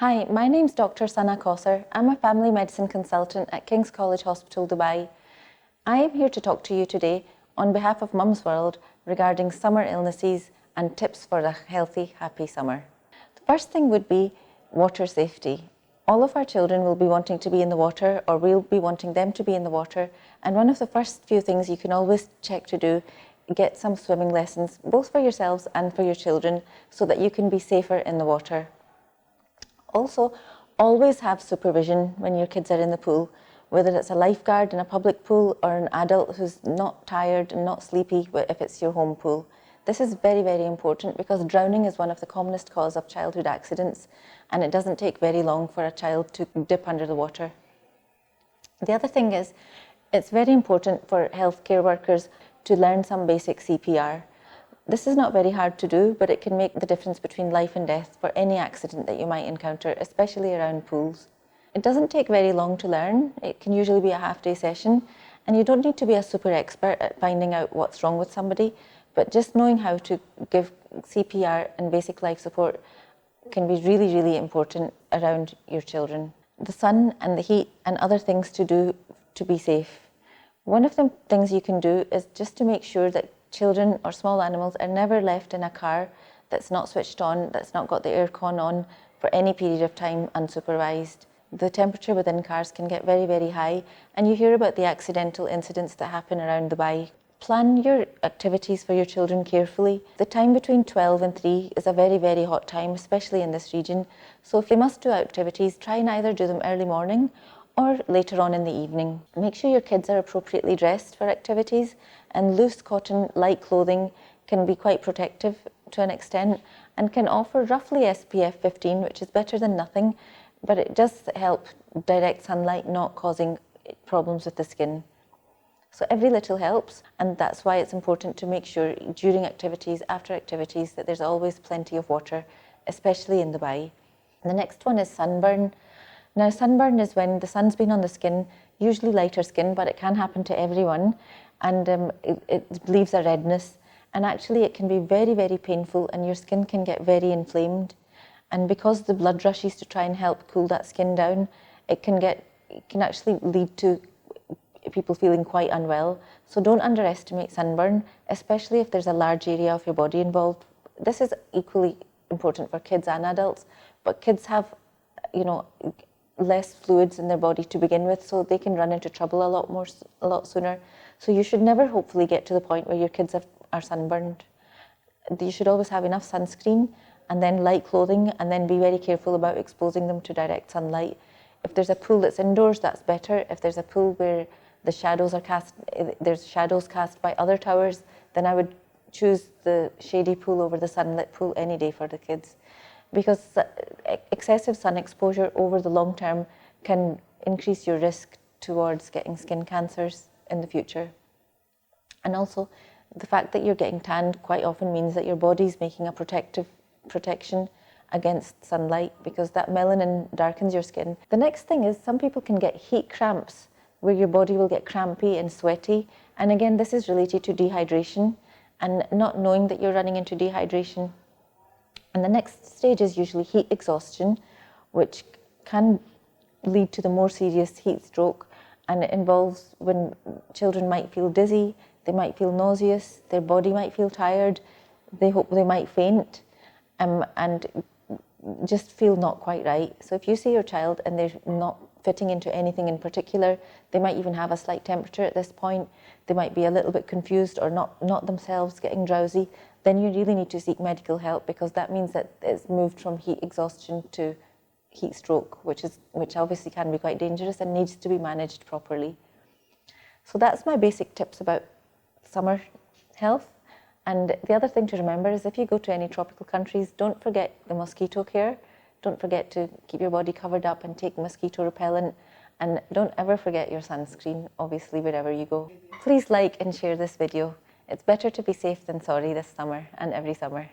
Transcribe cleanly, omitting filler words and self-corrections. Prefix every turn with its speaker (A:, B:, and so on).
A: Hi, my name's Dr. Sana Kauser. I'm a family medicine consultant at King's College Hospital, Dubai. I am here to talk to you today on behalf of Mumzworld regarding summer illnesses and tips for a healthy, happy summer. The first thing would be water safety. All of our children will be wanting to be in the water, or we'll be wanting them to be in the water, and one of the first few things you can always check to do, get some swimming lessons, both for yourselves and for your children, so that you can be safer in the water. Also, always have supervision when your kids are in the pool, whether it's a lifeguard in a public pool or an adult who's not tired and not sleepy if it's your home pool. This is very, very important because drowning is one of the commonest causes of childhood accidents, and it doesn't take very long for a child to dip under the water. The other thing is, it's very important for healthcare workers to learn some basic CPR. This is not very hard to do, but it can make the difference between life and death for any accident that you might encounter, especially around pools. It doesn't take very long to learn. It can usually be a half-day session, and you don't need to be a super expert at finding out what's wrong with somebody, but just knowing how to give CPR and basic life support can be really, really important around your children. The sun and the heat and other things to do to be safe. One of the things you can do is just to make sure that children or small animals are never left in a car that's not switched on, that's not got the aircon on for any period of time unsupervised. The temperature within cars can get very, very high, and you hear about the accidental incidents that happen around Dubai. Plan your activities for your children carefully. The time between 12 and 3 is a very, very hot time, especially in this region. So if they must do activities, try and either do them early morning or later on in the evening. Make sure your kids are appropriately dressed for activities, and loose cotton light clothing can be quite protective to an extent and can offer roughly SPF 15, which is better than nothing, but it does help direct sunlight not causing problems with the skin. So every little helps, and that's why it's important to make sure during activities, after activities, that there's always plenty of water, especially in Dubai. The next one is sunburn. Now, sunburn is when the sun's been on the skin, usually lighter skin, but it can happen to everyone, and it leaves a redness, and actually it can be very, very painful, and your skin can get very inflamed. And because the blood rushes to try and help cool that skin down, it can actually lead to people feeling quite unwell. So don't underestimate sunburn, especially if there's a large area of your body involved. This is equally important for kids and adults, but kids have, less fluids in their body to begin with, so they can run into trouble a lot sooner. So you should never hopefully get to the point where your kids are sunburned. You should always have enough sunscreen and then light clothing, and then be very careful about exposing them to direct sunlight. If there's a pool that's indoors, that's better. If there's a pool where the shadows are cast, there's shadows cast by other towers, then I would choose the shady pool over the sunlit pool any day for the kids, because excessive sun exposure over the long term can increase your risk towards getting skin cancers in the future. And also, the fact that you're getting tanned quite often means that your body's making a protection against sunlight, because that melanin darkens your skin. The next thing is, some people can get heat cramps, where your body will get crampy and sweaty. And again, this is related to dehydration and not knowing that you're running into dehydration. And the next stage is usually heat exhaustion, which can lead to the more serious heat stroke. And it involves when children might feel dizzy, they might feel nauseous, their body might feel tired, they might faint, and just feel not quite right. So if you see your child and they're not fitting into anything in particular, they might even have a slight temperature at this point, they might be a little bit confused or not themselves, getting drowsy, then you really need to seek medical help, because that means that it's moved from heat exhaustion to heat stroke, which obviously can be quite dangerous and needs to be managed properly. So that's my basic tips about summer health. And the other thing to remember is, if you go to any tropical countries, don't forget the mosquito care. Don't forget to keep your body covered up and take mosquito repellent. And don't ever forget your sunscreen, obviously, wherever you go. Please like and share this video. It's better to be safe than sorry this summer and every summer.